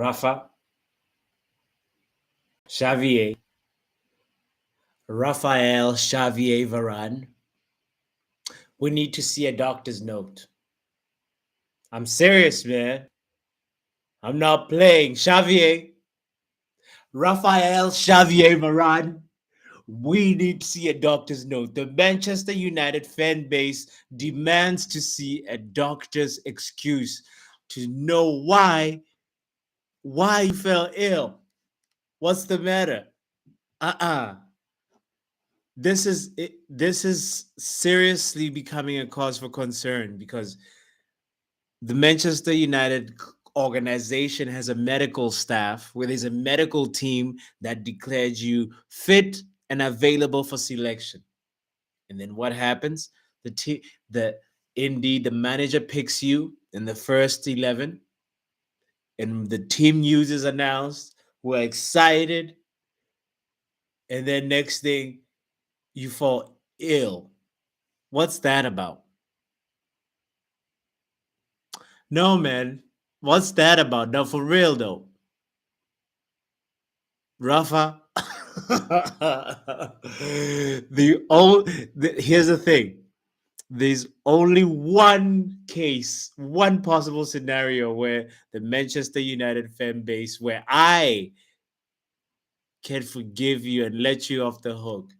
Rafa, Xavier, Rafael Xavier Varane. We need to see a doctor's note. I'm serious, man. I'm not playing. Xavier, Rafael Xavier Varane. We need to see a doctor's note. The Manchester United fan base demands to see a doctor's excuse to know why you fell ill. What's the matter? Uh-uh. This is seriously becoming a cause for concern because the Manchester United organization has a medical staff where there's a medical team that declared you fit and available for selection. And then what happens? The team, the manager picks you in the first 11, and the team news is announced. We're excited, and then next thing you fall ill. What's that about? No, man. What's that about? No, for real though. Rafa. Here's the thing. There's only one case, one possible scenario where the Manchester United fan base, where I can forgive you and let you off the hook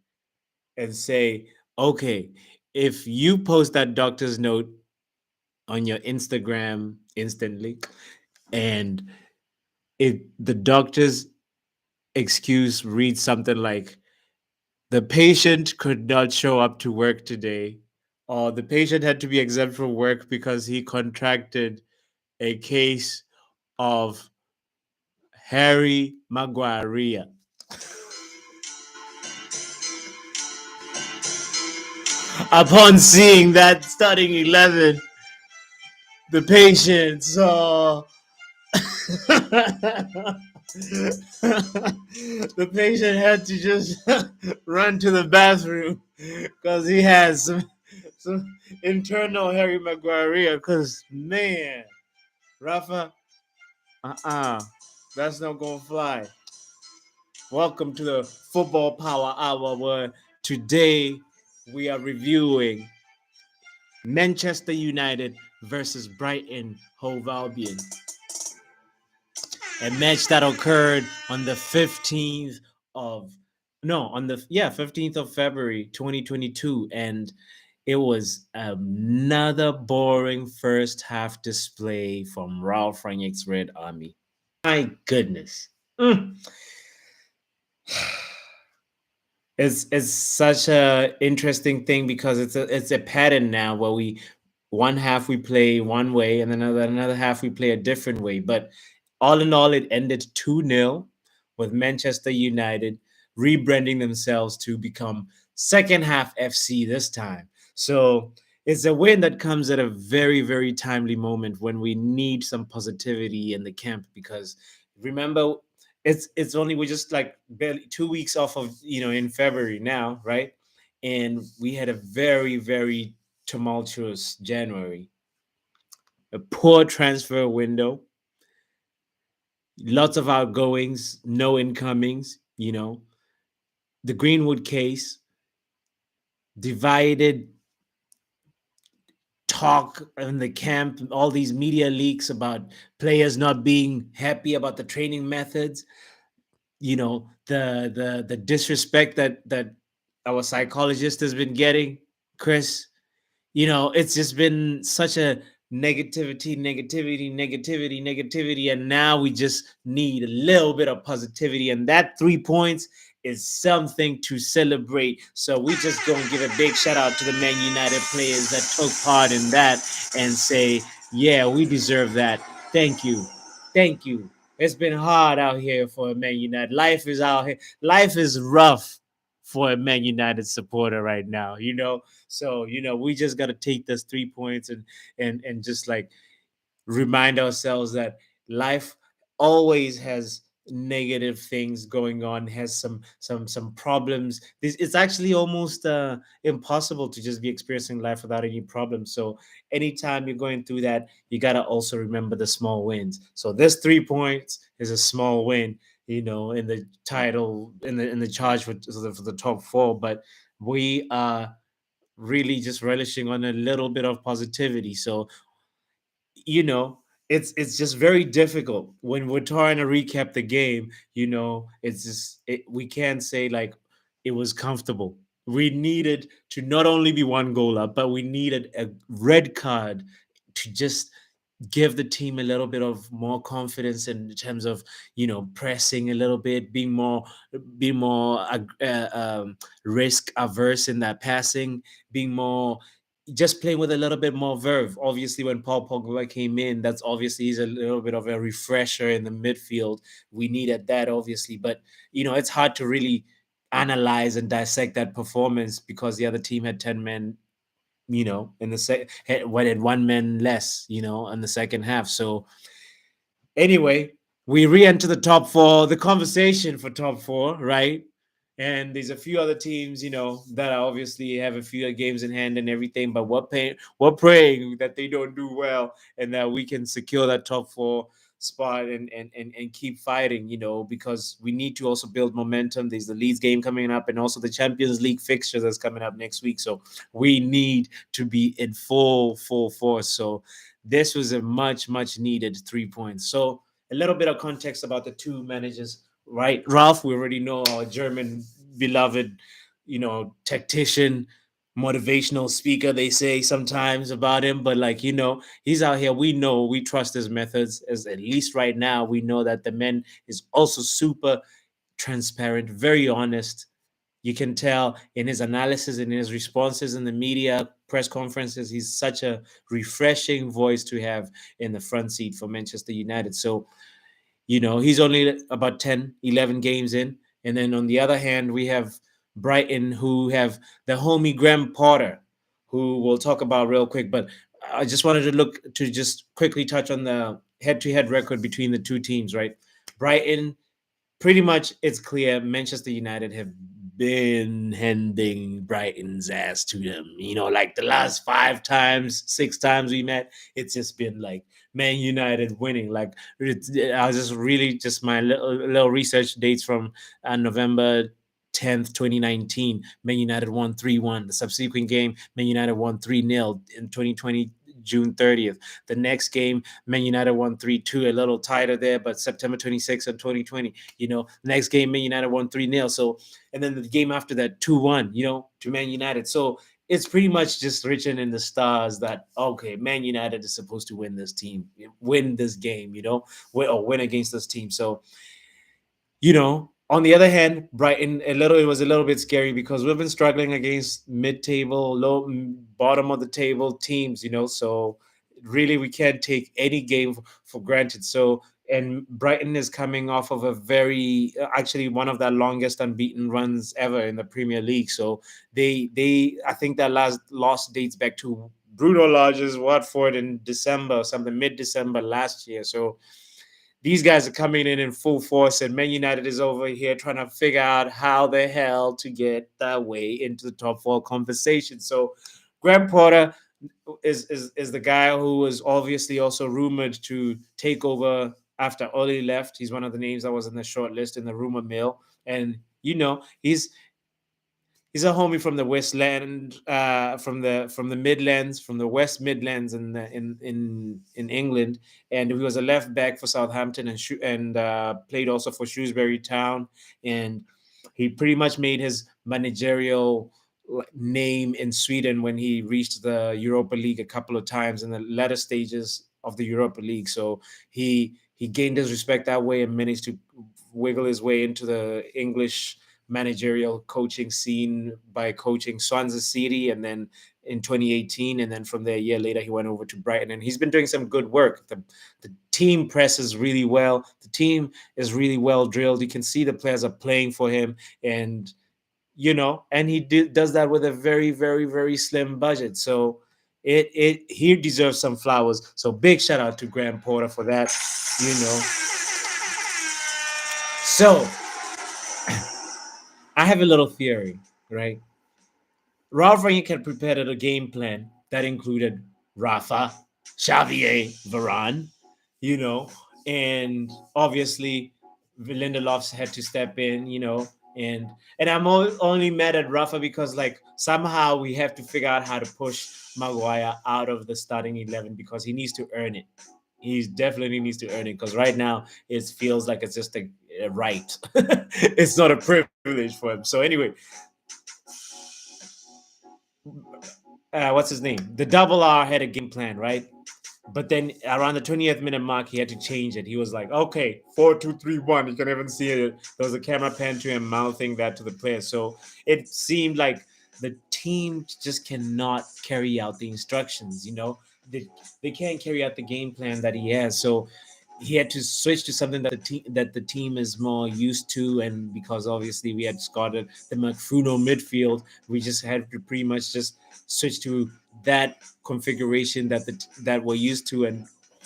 and say, okay, if you post that doctor's note on your Instagram instantly, and if the doctor's excuse reads something like, the patient could not show up to work today, or the patient had to be exempt from work because he contracted a case of Harry Maguire. Upon seeing that starting 11, the patient saw the patient had to just run to the bathroom because he has some internal Harry Maguire. Because, man, Rafa, that's not gonna fly. Welcome to the Football Power Hour, where today we are reviewing Manchester United versus Brighton Hove Albion, a match that occurred on the 15th of 15th of February 2022, and it was another boring first half display from Ralph Rangnick's Red Army. My goodness. It's such a interesting thing because it's a pattern now where one half we play one way and then another half we play a different way. But all in all, it ended 2-0 with Manchester United rebranding themselves to become second half FC this time. So it's a win that comes at a very, very timely moment when we need some positivity in the camp, because remember, we're just like barely 2 weeks off of in February now, right? And we had a very, very tumultuous January, a poor transfer window, lots of outgoings, no incomings, the Greenwood case, divided talk in the camp, all these media leaks about players not being happy about the training methods, the disrespect that our psychologist has been getting, Chris. It's just been such a negativity, and now we just need a little bit of positivity, and that 3 points is something to celebrate. So we just gonna give a big shout out to the Man United players that took part in that and say, yeah, we deserve that. Thank you. It's been hard out here for a Man United. Life is out here. Life is rough for a Man United supporter right now, So, we just gotta take those 3 points and just like remind ourselves that life always has negative things going on, has some problems. This it's actually almost impossible to just be experiencing life without any problems. So anytime you're going through that, you got to also remember the small wins. So this 3 points is a small win, in the title, in the charge for the top four. But we are really just relishing on a little bit of positivity. So you know it's just very difficult when we're trying to recap the game. It's just we can't say like it was comfortable. We needed to not only be one goal up, but we needed a red card to just give the team a little bit of more confidence in terms of pressing a little bit, being more risk averse in that passing, being more just playing with a little bit more verve. Obviously, when Paul Pogba came in, that's obviously he's a little bit of a refresher in the midfield. We needed that, obviously, but it's hard to really analyze and dissect that performance because the other team had 10 men, in the when had one man less, in the second half. So anyway, we re-enter the top four, the conversation for top four, right? And there's a few other teams, that obviously have a few games in hand and everything, but we're praying that they don't do well and that we can secure that top four spot and keep fighting, because we need to also build momentum. There's the Leeds game coming up and also the Champions League fixture that's coming up next week. So we need to be in full force. So this was a much needed 3 points. So a little bit of context about the two managers, right? Ralph, we already know, our German beloved, tactician, motivational speaker, they say sometimes about him, but like, he's out here. We trust his methods. As at least right now, we know that the man is also super transparent, very honest. You can tell in his analysis and in his responses in the media press conferences, he's such a refreshing voice to have in the front seat for Manchester United. So, he's only about 10, 11 games in. And then on the other hand, we have Brighton, who have the homie Graham Potter, who we'll talk about real quick. But I just wanted to just quickly touch on the head to head record between the two teams, right? Brighton, pretty much it's clear Manchester United have been handing Brighton's ass to them. Like the last 5 times, 6 times we met, it's just been like Man United winning. Like I was just really just my little research dates from November 10th, 2019. Man United won 3-1. The subsequent game, Man United won 3-0 in 2020. June 30th. The next game, Man United won 3-2, a little tighter there, but September 26th of 2020, next game, Man United won 3-0. So, and then the game after that, 2-1, to Man United. So it's pretty much just written in the stars that, okay, Man United is supposed to win win this game, win against this team. So, on the other hand, Brighton, it was a little bit scary because we've been struggling against mid-table, bottom of the table teams, so really we can't take any game for granted. So, and Brighton is coming off of a very, actually one of the longest unbeaten runs ever in the Premier League. So I think that last loss dates back to Bruno Lodge's Watford in December or something, mid-December last year. So these guys are coming in full force, and Man United is over here trying to figure out how the hell to get their way into the top four conversation. So, Graham Potter is the guy who was obviously also rumored to take over after Oli left. He's one of the names that was in the short list in the rumor mill, and he's a homie from the Westland, from the Midlands, from the West Midlands in England, and he was a left back for Southampton and played also for Shrewsbury Town, and he pretty much made his managerial name in Sweden when he reached the Europa League a couple of times in the latter stages of the Europa League. So he gained his respect that way and managed to wiggle his way into the English managerial coaching scene by coaching Swansea City, and then in 2018, and then from there a year later he went over to Brighton, and he's been doing some good work. The team presses really well. The team is really well drilled. You can see the players are playing for him, and and does that with a very very slim budget. So he deserves some flowers. So big shout out to Graham Porter for that. you know So I have a little theory, right? Ralph Rangnick had prepared a game plan that included Rafa, Xavier, Varane, you know, and obviously Lindelof's had to step in, and I'm only mad at Rafa because like somehow we have to figure out how to push Maguire out of the starting 11 because he needs to earn it. He definitely needs to earn it because right now it feels like it's just a right. It's not a privilege for him. So anyway, what's his name? The double R had a game plan, right? But then around the 20th minute mark, he had to change it. He was like, okay, 4-2-3-1. You can even see it. There was a camera pan to him mouthing that to the players. So it seemed like the team just cannot carry out the instructions, they can't carry out the game plan that he has. So he had to switch to something that the team is more used to, and because obviously we had Scotland, the McFruno midfield, we just had to pretty much just switch to that configuration that we're used to, and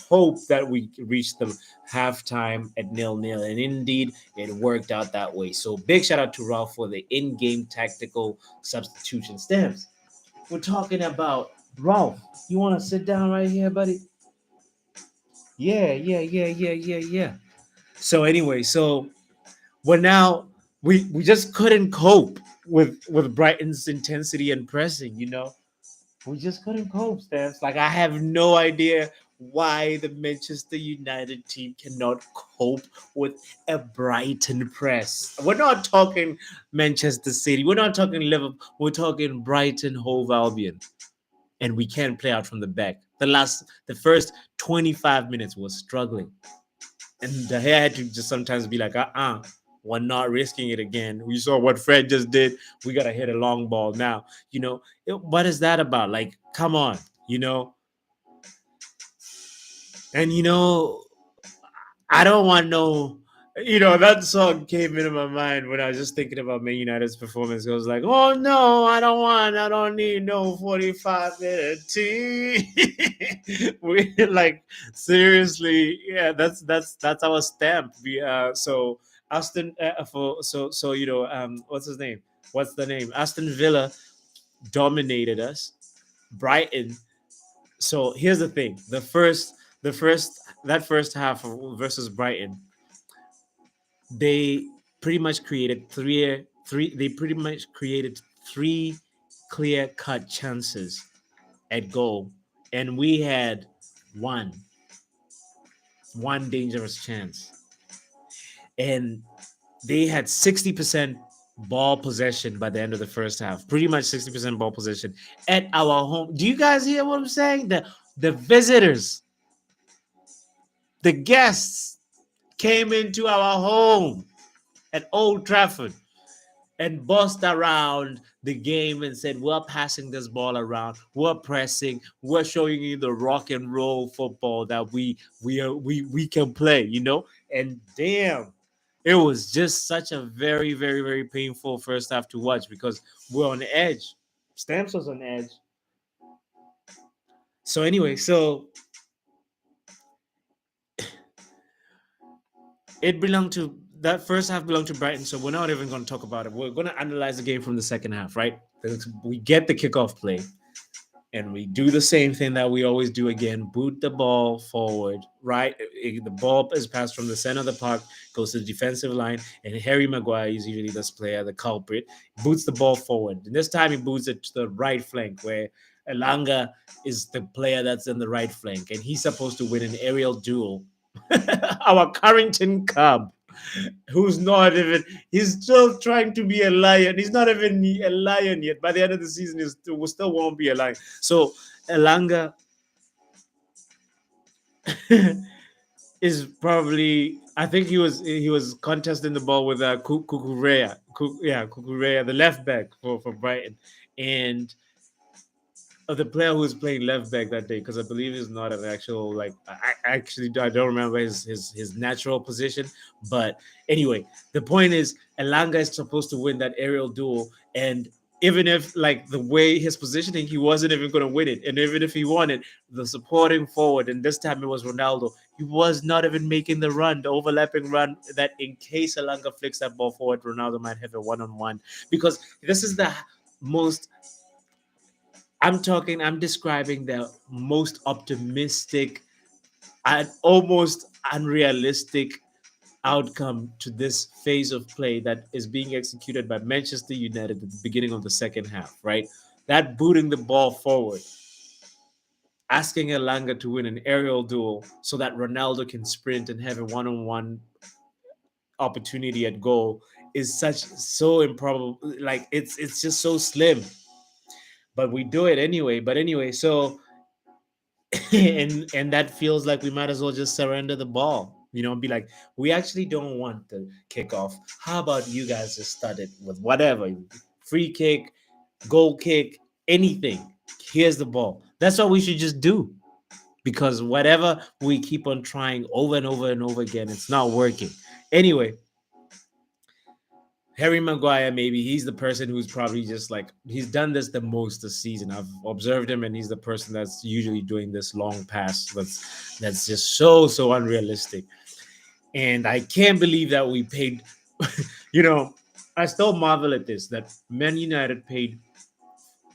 hope that we reach the halftime at 0-0. And indeed, it worked out that way. So big shout out to Ralph for the in-game tactical substitution stamps. We're talking about Ralph. You want to sit down right here, buddy? Yeah, yeah, yeah, yeah, yeah, yeah. So anyway, so we're now we just couldn't cope with Brighton's intensity and pressing. We just couldn't cope, Steph. Like I have no idea why the Manchester United team cannot cope with a Brighton press. We're not talking Manchester City. We're not talking Liverpool. We're talking Brighton Hove Albion, and we can't play out from the back. The first 25 minutes was struggling, and the hair had to just sometimes be like, we're not risking it again. We saw what Fred just did. We gotta hit a long ball now. What is that about? Like, come on, you know. And I don't want no. That song came into my mind when I was just thinking about Man United's performance. I was like, oh no, I don't need no 45-minute team. We like seriously, yeah, that's our stamp. So Aston for so what's his name? What's the name? Aston Villa dominated us. Brighton. So here's the thing: the first that first half versus Brighton, they pretty much created three. They pretty much created three clear cut chances at goal, and we had one one dangerous chance, and they had 60% ball possession by the end of the first half. Pretty much 60% ball possession at our home. Do you guys hear what I'm saying? The visitors, the guests came into our home at Old Trafford and bossed around the game and said, we're passing this ball around, we're pressing, we're showing you the rock and roll football that we can play. And damn, it was just such a very, very, very painful first half to watch because we're on edge. Stamps was on edge. So anyway, so it belonged to that first half belonged to Brighton, so we're not even going to talk about it. We're going to analyze the game from the second half, right? We get the kickoff play, and we do the same thing that we always do again: boot the ball forward, right? The ball is passed from the center of the park, goes to the defensive line, and Harry Maguire is usually this player, the culprit, boots the ball forward. And this time he boots it to the right flank, where Elanga is the player that's in the right flank, and he's supposed to win an aerial duel. Our Carrington Cub, who's not even, he's still trying to be a lion. He's not even a lion yet. By the end of the season, we still won't be a lion. So Elanga is probably, I think he was contesting the ball with Kukurea. Kukurea, the left back for Brighton. And of the player who was playing left back that day, because I believe he's not an actual, like, I don't remember his natural position, but anyway, the point is Elanga is supposed to win that aerial duel, and even if like the way his positioning, he wasn't even going to win it, and even if he won it, the supporting forward, and this time it was Ronaldo, He was not even making the run, the overlapping run that in case Alanga flicks that ball forward, Ronaldo might have a one-on-one. Because this is the most I'm describing the most optimistic and almost unrealistic outcome to this phase of play that is being executed by Manchester United at the beginning of the second half, right? That booting the ball forward, asking Elanga to win an aerial duel so that Ronaldo can sprint and have a one-on-one opportunity at goal is so improbable. Like it's just so slim, but we do it anyway. But anyway, so and that feels like we might as well just surrender the ball, and be like, we actually don't want the kickoff. How about you guys just start it with whatever, free kick, goal kick, anything. Here's the ball. That's what we should just do, because whatever we keep on trying over and over and over again, it's not working. Anyway, Harry Maguire, maybe he's the person who's probably just like, he's done this the most this season. I've observed him, and he's the person that's usually doing this long pass that's just so unrealistic. And I can't believe that we paid. you know, I still marvel at this, that Man United paid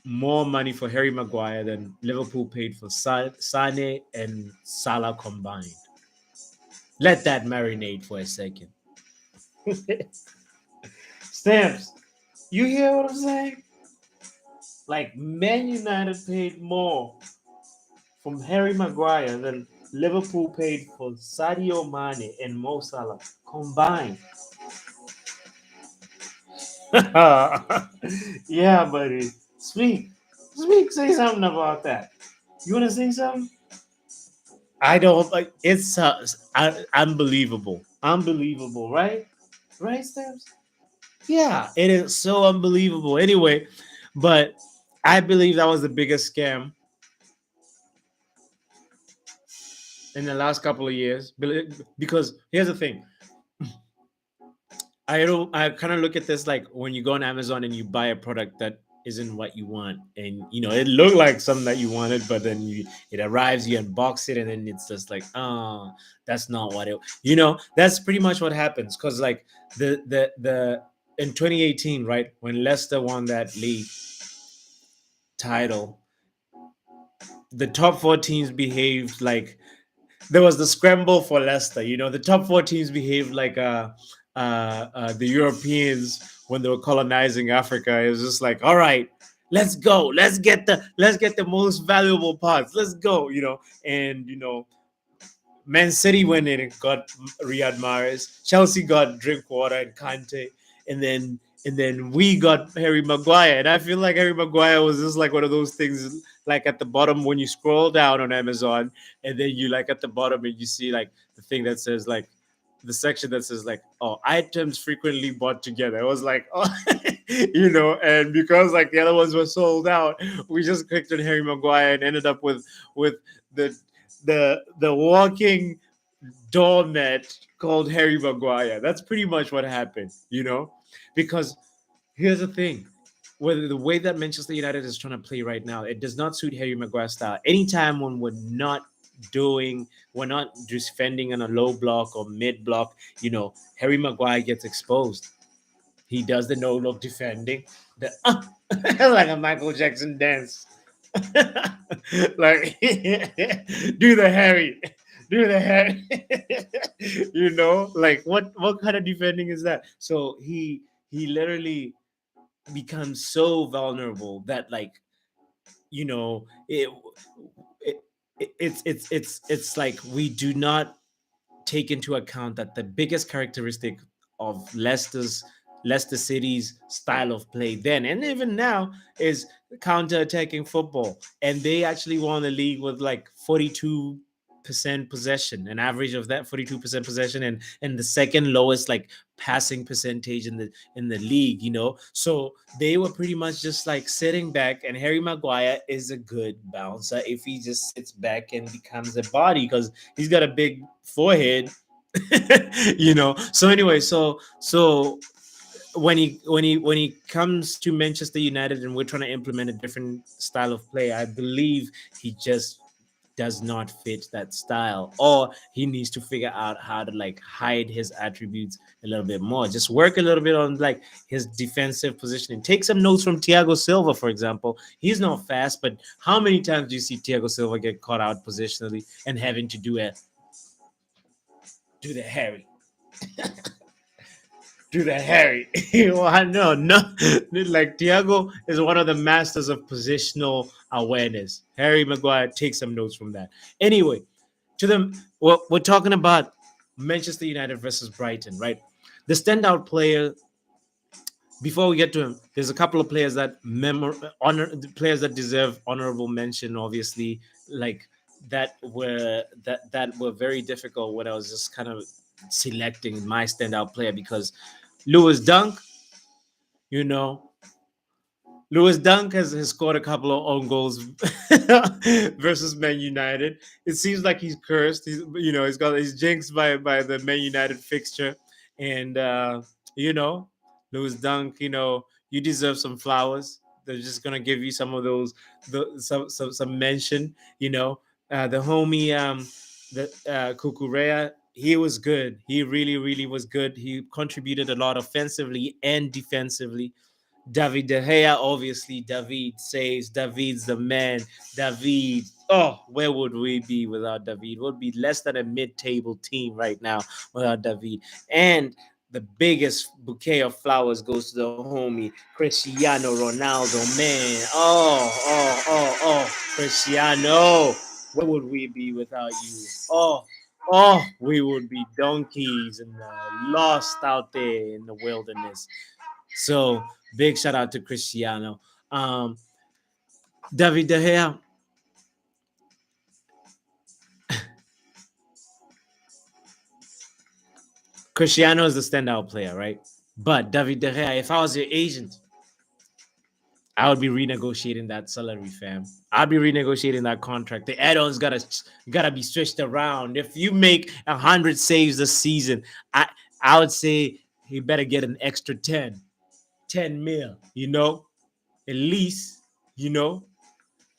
more money for Harry Maguire than Liverpool paid for Sane and Salah combined. Let that marinate for a second. Stamps, you hear what I'm saying? Like, Man United paid more from Harry Maguire than Liverpool paid for Sadio Mane and Mo Salah combined. Yeah, buddy. Speak. Say something about that. You want to say something? I don't like. It's unbelievable, right? Right, Stamps? Yeah, it is so unbelievable. Anyway, but I believe that was the biggest scam in the last couple of years. Because here's the thing. I kind of look at this like when you go on Amazon and you buy a product that isn't what you want, and it looked like something that you wanted, but then it arrives, you unbox it, and then it's just like, oh, that's not what it. That's pretty much what happens, because like the in 2018, right, when Leicester won that league title, the top four teams behaved like there was the scramble for Leicester. The top four teams behaved like the Europeans when they were colonizing Africa. It was just like, all right, let's go, let's get the most valuable parts, let's go, and Man City went in and got Riyad Mahrez. Chelsea got Drinkwater and Kante, and then we got Harry Maguire. And I feel like Harry Maguire was just like one of those things, like at the bottom when you scroll down on Amazon, and then you like at the bottom and you see like the thing that says like the section that says like, oh, items frequently bought together. It was like, oh, and because like the other ones were sold out, we just clicked on Harry Maguire and ended up with the the walking doormat called Harry Maguire. That's pretty much what happened, because here's the thing. Whether the way that Manchester United is trying to play right now, it does not suit Harry Maguire's style. Anytime when we're not defending on a low block or mid block, Harry Maguire gets exposed. He does the no look defending, the like a Michael Jackson dance. Like, do the Harry, do the Harry. Like what kind of defending is that? So he literally becomes so vulnerable that, like, it, it's like we do not take into account that the biggest characteristic of Leicester City's style of play then and even now is counter-attacking football. And they actually won the league with like 42% possession, an average of that 42% possession, and the second lowest like passing percentage in the league, so they were pretty much just like sitting back. And Harry Maguire is a good bouncer if he just sits back and becomes a body, because he's got a big forehead. So anyway, so when he comes to Manchester United and we're trying to implement a different style of play, I believe he just does not fit that style, or he needs to figure out how to like hide his attributes a little bit more. Just work a little bit on like his defensive positioning. Take some notes from Thiago Silva, for example. He's not fast, but how many times do you see Thiago Silva get caught out positionally and having to do the Harry? Do the Harry. Well, I know, no, like Thiago is one of the masters of positional awareness. Harry Maguire, take some notes from that. Anyway, to them, well, we're talking about Manchester United versus Brighton, right? The standout player. Before we get to him, there's a couple of players that players that deserve honorable mention. Obviously, like that were very difficult when I was just kind of selecting my standout player because Lewis Dunk, you know, Lewis Dunk has scored a couple of own goals versus Man United. It seems like he's cursed. He's jinxed by the Man United fixture, and you know, Lewis Dunk, you deserve some flowers. They're just gonna give you some of those, some mention. The homie, the Kukurea. He was good. He really, really was good. He contributed a lot offensively and defensively. David De Gea, obviously, David says David's the man. David, oh, where would we be without David? We'd be less than a mid-table team right now without David. And the biggest bouquet of flowers goes to the homie Cristiano Ronaldo, man. Cristiano, where would we be without you? We would be donkeys and lost out there in the wilderness. So big shout out to Cristiano. David De Gea. Cristiano is the standout player, right? But David De Gea, if I was your agent, I would be renegotiating that salary, fam. I'd be renegotiating that contract. The add-ons gotta be switched around. If you make 100 saves this season, I would say he better get an extra 10 mil, at least,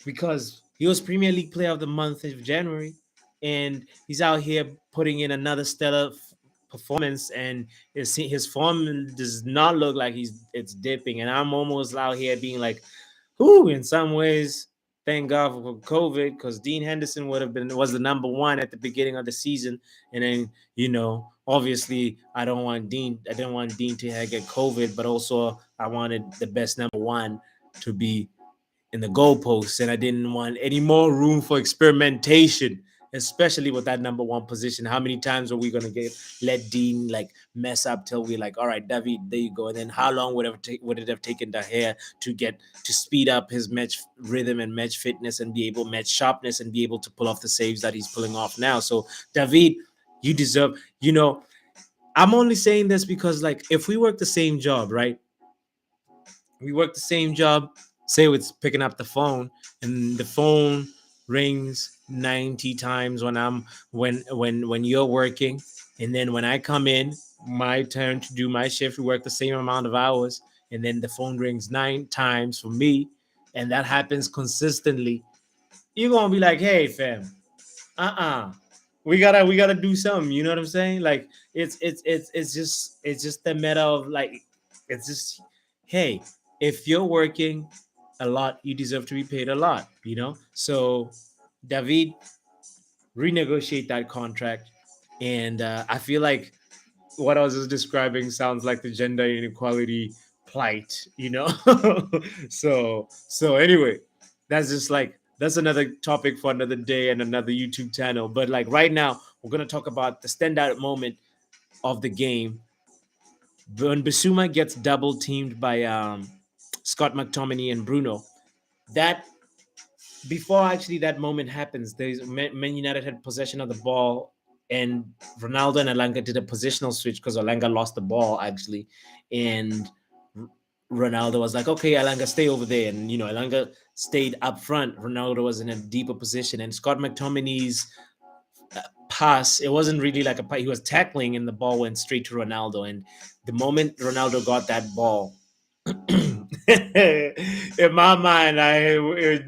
because he was Premier League Player of the Month of January, and he's out here putting in another stellar performance, and his form does not look like it's dipping. And I'm almost out here being like, "Whoo!" In some ways, thank God for COVID, because Dean Henderson was the number one at the beginning of the season, and then obviously I didn't want Dean to get COVID, but also I wanted the best number one to be in the goalposts, and I didn't want any more room for experimentation, especially with that number one position. How many times are we gonna let Dean like mess up till we like, all right, David, there you go? And then how long would it have taken De Gea to speed up his match rhythm and match fitness and match sharpness and be able to pull off the saves that he's pulling off now? So David, you deserve. I'm only saying this because like if we work the same job, right? We work the same job. Say it's picking up the phone, and the phone rings 90 times when you're working, and then when I come in, my turn to do my shift, we work the same amount of hours, and then the phone rings 9 times for me, and that happens consistently. You're gonna be like, "Hey, fam, we gotta do something." You know what I'm saying? Like it's just the matter of like it's just, hey, if you're working a lot, you deserve to be paid a lot. So David, renegotiate that contract, and I feel like what I was just describing sounds like the gender inequality plight. So anyway, that's another topic for another day and another YouTube channel. But like right now, we're gonna talk about the standout moment of the game when Basuma gets double teamed by Scott McTominay and Bruno. That before actually that moment happens, there's Man United had possession of the ball, and Ronaldo and Alanga did a positional switch because Alanga lost the ball actually, and Ronaldo was like, "Okay, Alanga, stay over there," and Alanga stayed up front. Ronaldo was in a deeper position, and Scott McTominay's pass, it wasn't really like a pass. He was tackling, and the ball went straight to Ronaldo. And the moment Ronaldo got that ball, in my mind, I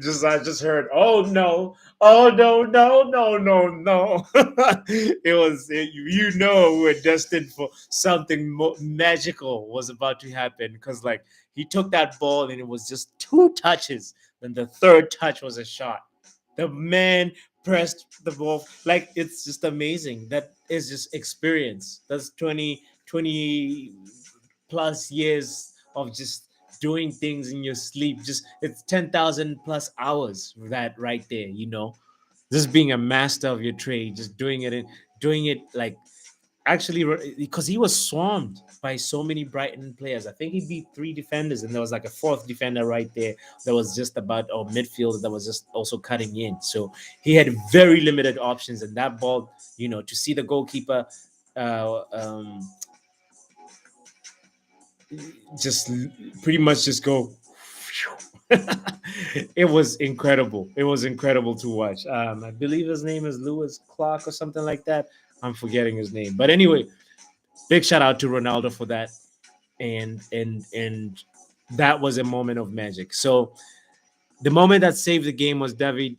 just heard, "Oh no, Oh no, no, no, no, no! You know, we're destined for something magical was about to happen because like he took that ball and it was just two touches. Then the third touch was a shot. The man pressed the ball like it's just amazing. That is just experience. That's 20 plus years of just doing things in your sleep. Just it's 10,000 plus hours that right there, just being a master of your trade, just doing it like actually because he was swarmed by so many Brighton players. I think he beat three defenders, and there was like a fourth defender right there that was just about or midfielder that was just also cutting in. So he had very limited options, and that ball, to see the goalkeeper uh, um, just pretty much just go. It was incredible. It was incredible to watch. I believe his name is Lewis Clark or something like that. I'm forgetting his name, but anyway, big shout out to Ronaldo for that, and that was a moment of magic. So the moment that saved the game was David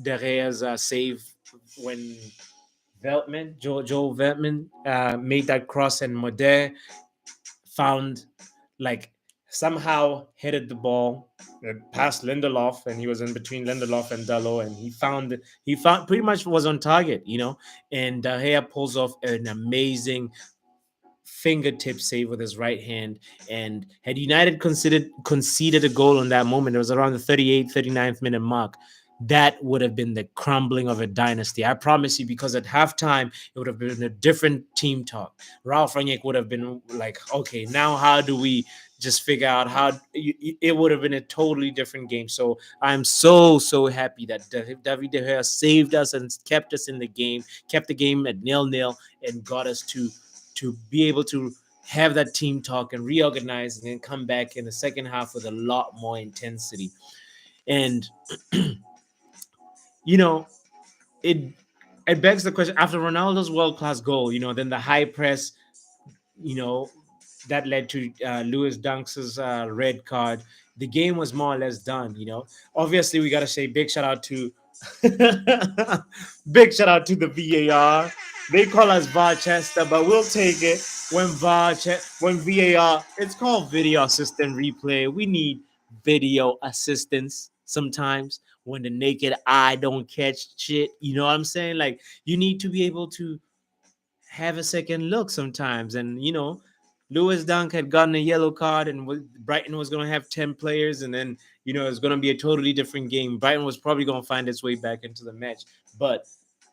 De Gea's save when Joel Veltman made that cross, and Modé found like somehow headed the ball past Lindelof, and he was in between Lindelof and Dalot, and he found pretty much was on target, and De Gea pulls off an amazing fingertip save with his right hand. And had United conceded a goal in that moment, it was around the 38th, 39th minute mark. That would have been the crumbling of a dynasty. I promise you, because at halftime, it would have been a different team talk. Ralph Rangnick would have been like, okay, now how do we just figure out how it would have been a totally different game. So I'm so, so happy that David De Gea saved us and kept us in the game, kept the game at 0-0, and got us to be able to have that team talk and reorganize and then come back in the second half with a lot more intensity. And you know, it it begs the question after Ronaldo's world class goal, then the high press, you know, that led to Lewis Dunk's red card. The game was more or less done. Obviously, we got to say big shout out to big shout out to the VAR. They call us Varchester, but we'll take it when VAR. It's called video assistant replay. We need video assistance sometimes when the naked eye don't catch shit. You know what I'm saying? Like you need to be able to have a second look sometimes. And Lewis Dunk had gotten a yellow card, and Brighton was going to have 10 players, and then it's going to be a totally different game. Brighton was probably going to find its way back into the match, but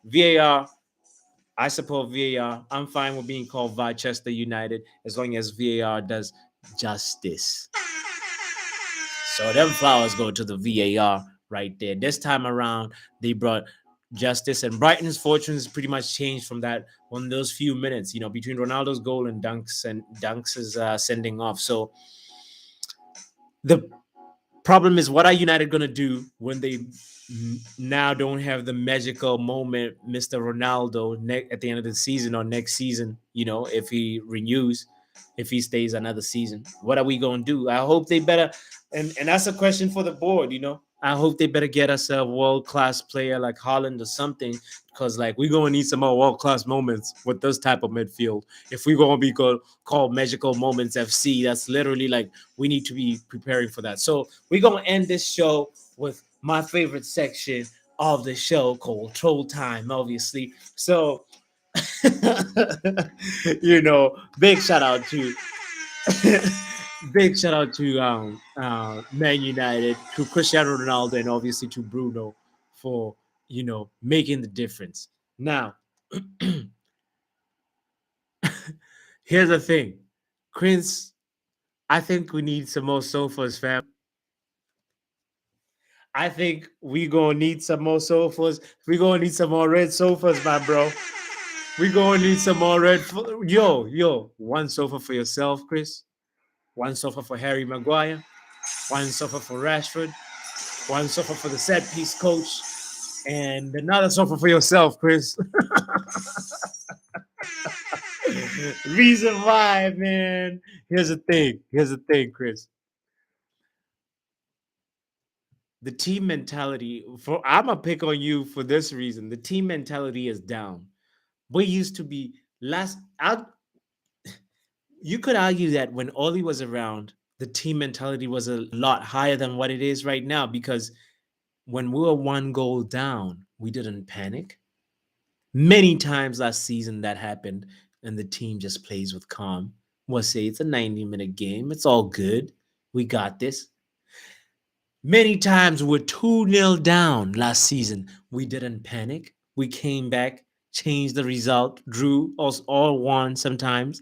VAR. I support VAR. I'm fine with being called Manchester United as long as VAR does justice. So them flowers go to the VAR right there. This time around, they brought justice, and Brighton's fortunes pretty much changed from that on those few minutes. Between Ronaldo's goal and Dunks' sending off. So the problem is, what are United gonna do when they now don't have the magical moment, Mr. Ronaldo, at the end of the season or next season? If he renews, if he stays another season, what are we gonna do? I hope they better, and that's a question for the board. I hope they better get us a world class player like Holland or something, because like we're gonna need some more world class moments with this type of midfield. If we're gonna be called magical moments FC, that's literally like we need to be preparing for that. So we're gonna end this show with my favorite section of the show called Troll Time, obviously. So big shout out to big shout out to Man United, to Cristiano Ronaldo, and obviously to Bruno for making the difference. Now, here's the thing, Chris. I think we need some more sofas, fam. I think we gonna need some more sofas. We gonna need some more red sofas, my bro. We gonna need some more yo. One sofa for yourself, Chris. One sofa for Harry Maguire. One sofa for Rashford. One sofa for the set piece coach, and another sofa for yourself, Chris. Reason why, man. Here's the thing. Chris. the team mentality for I'm gonna pick on you for this reason. The team mentality is down. We used to be last out. You could argue that when Oli was around, the team mentality was a lot higher than what it is right now because when we were one goal down, we didn't panic. Many times last season that happened, and the team just plays with calm. We'll say it's a 90-minute game. It's all good. We got this. Many times we're 2-0 down last season. We didn't panic. We came back, changed the result, drew us all won sometimes.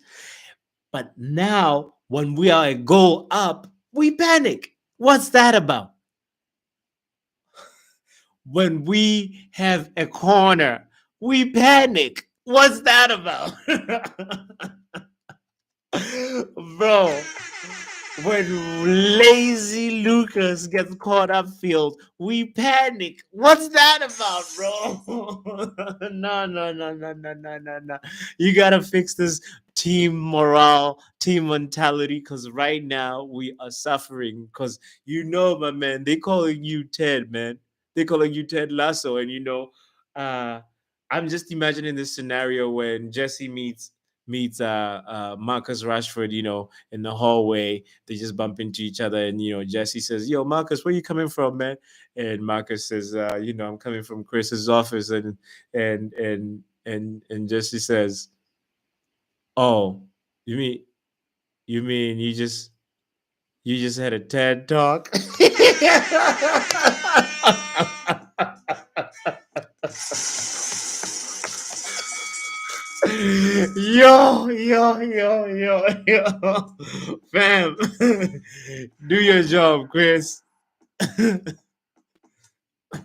But now, when we are a goal up, we panic. What's that about? When we have a corner, we panic. What's that about? Bro, when lazy Lucas gets caught upfield, we panic. What's that about, bro? No, no, no, no, no, no, no, no. You gotta fix this team morale, team mentality, because right now we are suffering. Because my man, they calling you Ted, man. They calling you Ted Lasso, and uh, I'm just imagining this scenario when Jesse meets Marcus Rashford, in the hallway. They just bump into each other, and Jesse says, "Yo, Marcus, where you coming from, man?" And Marcus says, "I'm coming from Chris's office," and Jesse says, "Oh, you mean you just had a TED talk?" Yo, yo, yo, yo, yo, fam, do your job, Chris.